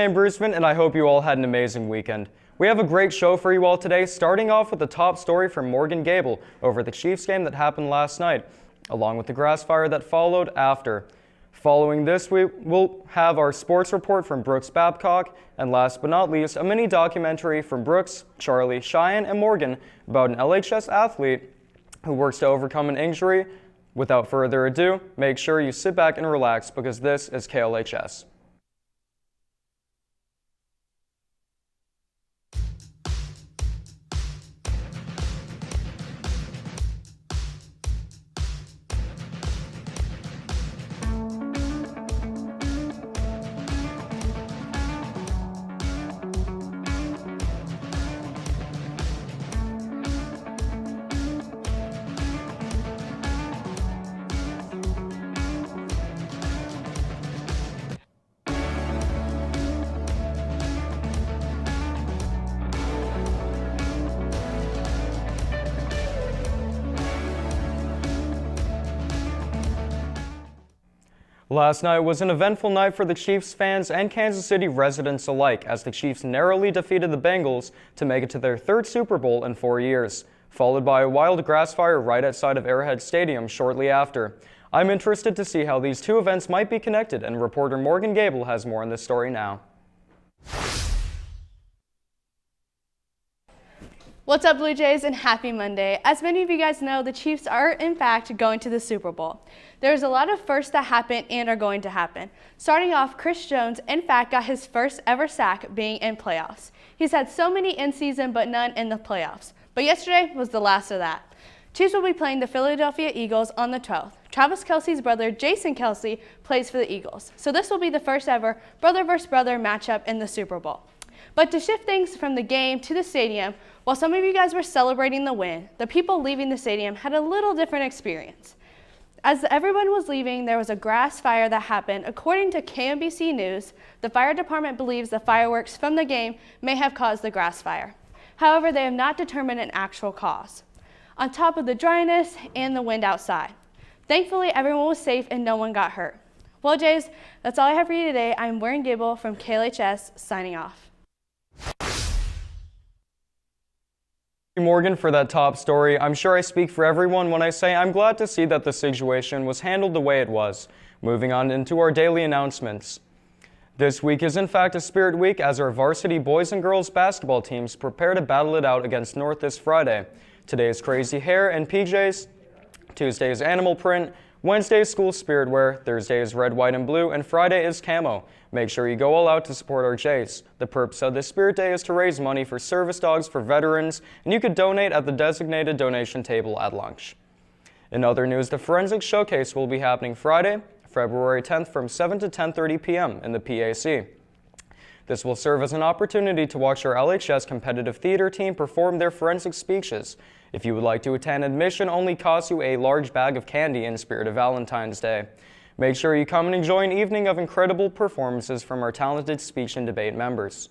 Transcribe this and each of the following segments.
I'm Bruceman, and I hope you all had an amazing weekend. We have a great show for you all today, starting off with the top story from Morgan Gable over the Chiefs game that happened last night, along with the grass fire that followed after. Following this, we will have our sports report from Brooks Babcock, and last but not least, a mini documentary from Brooks, Charlie, Cheyenne, and Morgan about an LHS athlete who works to overcome an injury. Without further ado, make sure you sit back and relax because this is KLHS. Last night was an eventful night for the Chiefs fans and Kansas City residents alike as the Chiefs narrowly defeated the Bengals to make it to their third Super Bowl in 4 years, followed by a wild grass fire right outside of Arrowhead Stadium shortly after. I'm interested to see how these two events might be connected, and reporter Morgan Gable has more on this story now. What's up, Blue Jays, and happy Monday. As many of you guys know, the Chiefs are in fact going to the Super Bowl. There's a lot of firsts that happened and are going to happen. Starting off, Chris Jones in fact got his first ever sack being in playoffs. He's had so many in season but none in the playoffs. But yesterday was the last of that. Chiefs will be playing the Philadelphia Eagles on the 12th. Travis Kelce's brother, Jason Kelce, plays for the Eagles. So this will be the first ever brother versus brother matchup in the Super Bowl. But to shift things from the game to the stadium, while some of you guys were celebrating the win, the people leaving the stadium had a little different experience. As everyone was leaving, there was a grass fire that happened. According to KMBC News, the fire department believes the fireworks from the game may have caused the grass fire. However, they have not determined an actual cause. On top of the dryness and the wind outside. Thankfully, everyone was safe and no one got hurt. Well, Jays, that's all I have for you today. I'm Morgan Gable from KLHS, signing off. Morgan for that top story. I'm sure I speak for everyone when I say I'm glad to see that the situation was handled the way it was. Moving on into our daily announcements. This week is in fact a Spirit Week as our varsity boys and girls basketball teams prepare to battle it out against North this Friday. Today is Crazy Hair and PJs, Tuesday is Animal Print, Wednesday is School Spirit Wear, Thursday is Red, White, and Blue, and Friday is Camo. Make sure you go all out to support our Jays. The purpose of this Spirit Day is to raise money for service dogs for veterans, and you could donate at the designated donation table at lunch. In other news, the Forensic Showcase will be happening Friday, February 10th from 7 to 10:30 p.m. in the PAC. This will serve as an opportunity to watch our LHS competitive theater team perform their forensic speeches. If you would like to attend, admission only costs you a large bag of candy in spirit of Valentine's Day. Make sure you come and enjoy an evening of incredible performances from our talented speech and debate members.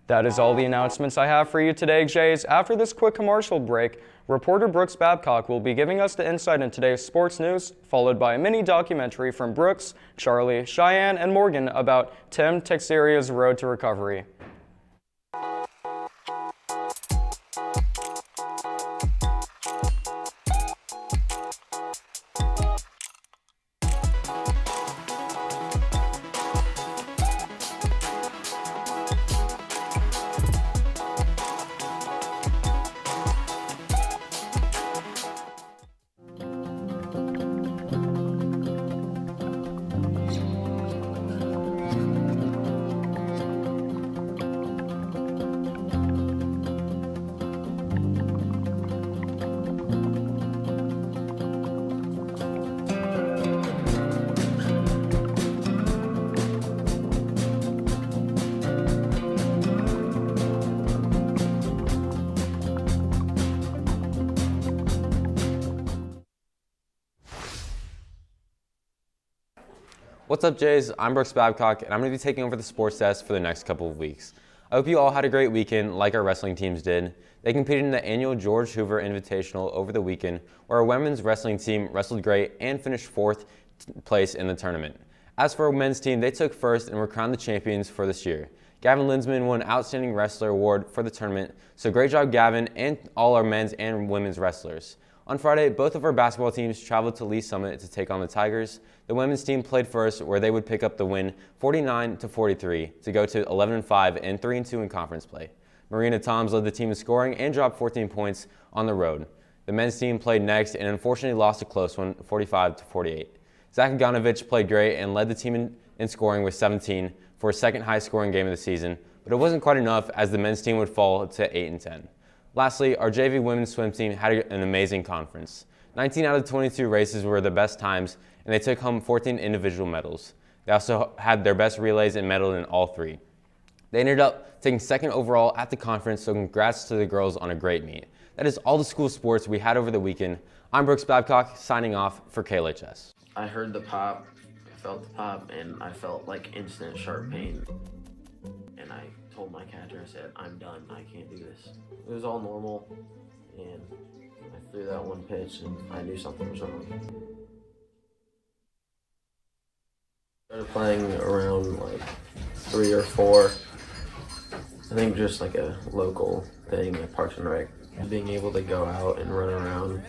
That is all the announcements I have for you today, Jays. After this quick commercial break, reporter Brooks Babcock will be giving us the insight in today's sports news, followed by a mini documentary from Brooks, Charlie, Cheyenne, and Morgan about Tim Texiera's road to recovery. What's up, Jays? I'm Brooks Babcock, and I'm going to be taking over the sports desk for the next couple of weeks. I hope you all had a great weekend like our wrestling teams did. They competed in the annual George Hoover Invitational over the weekend, where our women's wrestling team wrestled great and finished 4th place in the tournament. As for our men's team, they took first and were crowned the champions for this year. Gavin Linsman won Outstanding Wrestler Award for the tournament, so great job Gavin and all our men's and women's wrestlers. On Friday, both of our basketball teams traveled to Lee Summit to take on the Tigers. The women's team played first, where they would pick up the win 49-43 to go to 11-5 and 3-2 in conference play. Marina Toms led the team in scoring and dropped 14 points on the road. The men's team played next and unfortunately lost a close one, 45-48. Zach Aganovich played great and led the team in scoring with 17 for a second high scoring game of the season, but it wasn't quite enough as the men's team would fall to 8-10. Lastly, our JV women's swim team had an amazing conference. 19 out of 22 races were the best times, and they took home 14 individual medals. They also had their best relays and medaled in all 3. They ended up taking second overall at the conference, so congrats to the girls on a great meet. That is all the school sports we had over the weekend. I'm Brooks Babcock, signing off for KLHS. I heard the pop, I felt the pop, and I felt like instant sharp pain. And I told my catcher, I said, I'm done, I can't do this. It was all normal, and I threw that one pitch, and I knew something was wrong. Started playing around like 3 or 4. I think just like a local thing at Parks and Rec. Being able to go out and run around,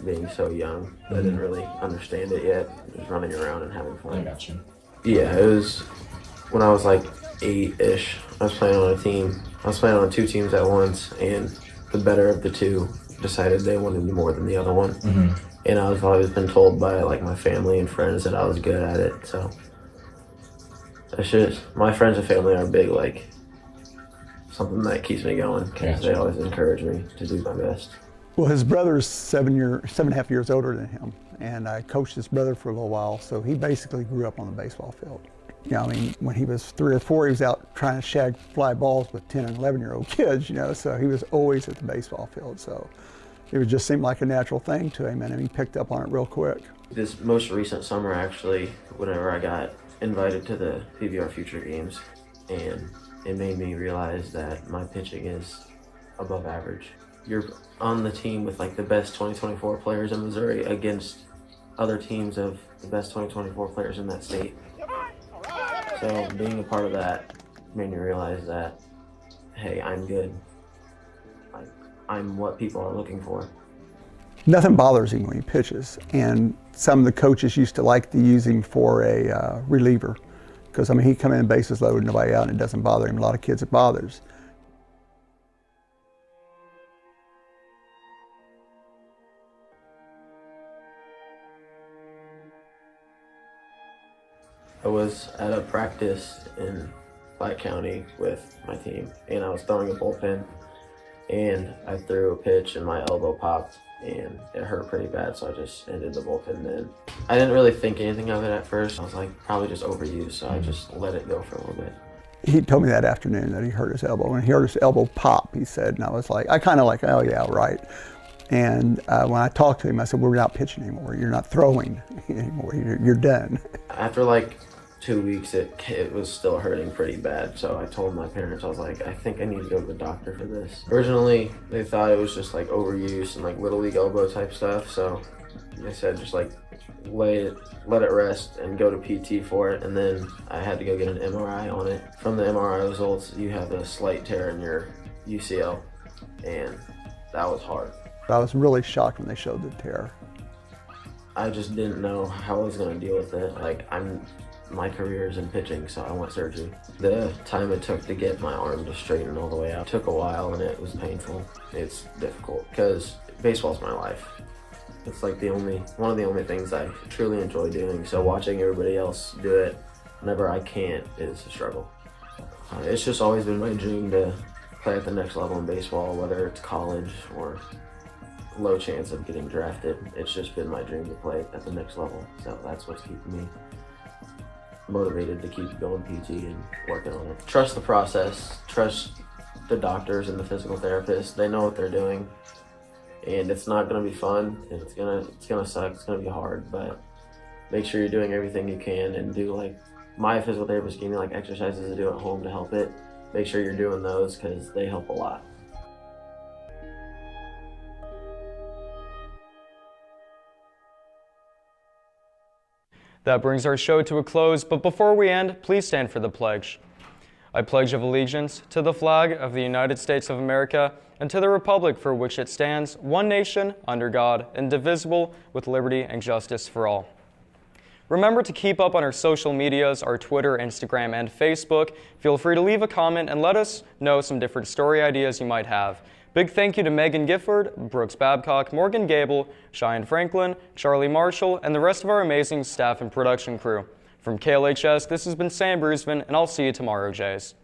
being so young, I didn't really understand it yet. Just running around and having fun. I got you. Yeah, it was when I was like 8-ish. I was playing on a team. I was playing on 2 teams at once, and the better of the 2 decided they wanted me more than the other one. Mm-hmm. And I've always been told by like my family and friends that I was good at it. So that's just, my friends and family are big, like something that keeps me going because they always encourage me to do my best. Well, his brother's 7.5 years older than him, and I coached his brother for a little while, so he basically grew up on the baseball field. You know, I mean, when he was 3 or 4, he was out trying to shag fly balls with 10 and 11-year-old kids, you know, so he was always at the baseball field. So it would just seem like a natural thing to him, and he picked up on it real quick. This most recent summer, actually, whenever I got invited to the PBR Future Games, and it made me realize that my pitching is above average. You're on the team with like the best 2024 players in Missouri against other teams of the best 2024 players in that state. So being a part of that made me realize that, hey, I'm good. Like, I'm what people are looking for. Nothing bothers him when he pitches, and some of the coaches used to like to use him for a reliever, because I mean, he come in bases loaded, nobody out, and it doesn't bother him. A lot of kids it bothers. I was at a practice in Platte County with my team, and I was throwing a bullpen, and I threw a pitch and my elbow popped, and it hurt pretty bad, so I just ended the bullpen then. I didn't really think anything of it at first. I was like, probably just overused, so I just let it go for a little bit. He told me that afternoon that he hurt his elbow, and he heard his elbow pop, he said, and I was like, I kind of like, oh yeah, right. And when I talked to him, I said, we're not pitching anymore. You're not throwing anymore. You're done. After like 2 weeks, it was still hurting pretty bad. So I told my parents, I was like, I think I need to go to the doctor for this. Originally, they thought it was just like overuse and like little league elbow type stuff. So they said just like let it rest and go to PT for it. And then I had to go get an MRI on it. From the MRI results, you have a slight tear in your UCL, and that was hard. I was really shocked when they showed the tear. I just didn't know how I was going to deal with it. Like, my career is in pitching, so I want surgery. The time it took to get my arm to straighten all the way out took a while, and it was painful. It's difficult because baseball's my life. It's like one of the only things I truly enjoy doing. So watching everybody else do it whenever I can't is a struggle. It's just always been my dream to play at the next level in baseball, whether it's college or low chance of getting drafted. It's just been my dream to play at the next level. So that's what's keeping me motivated to keep going PT and working on it. Trust the process, trust the doctors and the physical therapists. They know what they're doing, and it's not gonna be fun, and it's gonna suck, it's gonna be hard, but make sure you're doing everything you can and do, like, my physical therapist gave me like exercises to do at home to help it. Make sure you're doing those because they help a lot. That brings our show to a close, but before we end, please stand for the pledge. I pledge of allegiance to the flag of the United States of America and to the republic for which it stands, one nation, under God, indivisible, with liberty and justice for all. Remember to keep up on our social medias, our Twitter, Instagram, and Facebook. Feel free to leave a comment and let us know some different story ideas you might have. Big thank you to Megan Gifford, Brooks Babcock, Morgan Gable, Cheyenne Franklin, Charlie Marshall, and the rest of our amazing staff and production crew. From KLHS, this has been Sam Bruceman, and I'll see you tomorrow, Jays.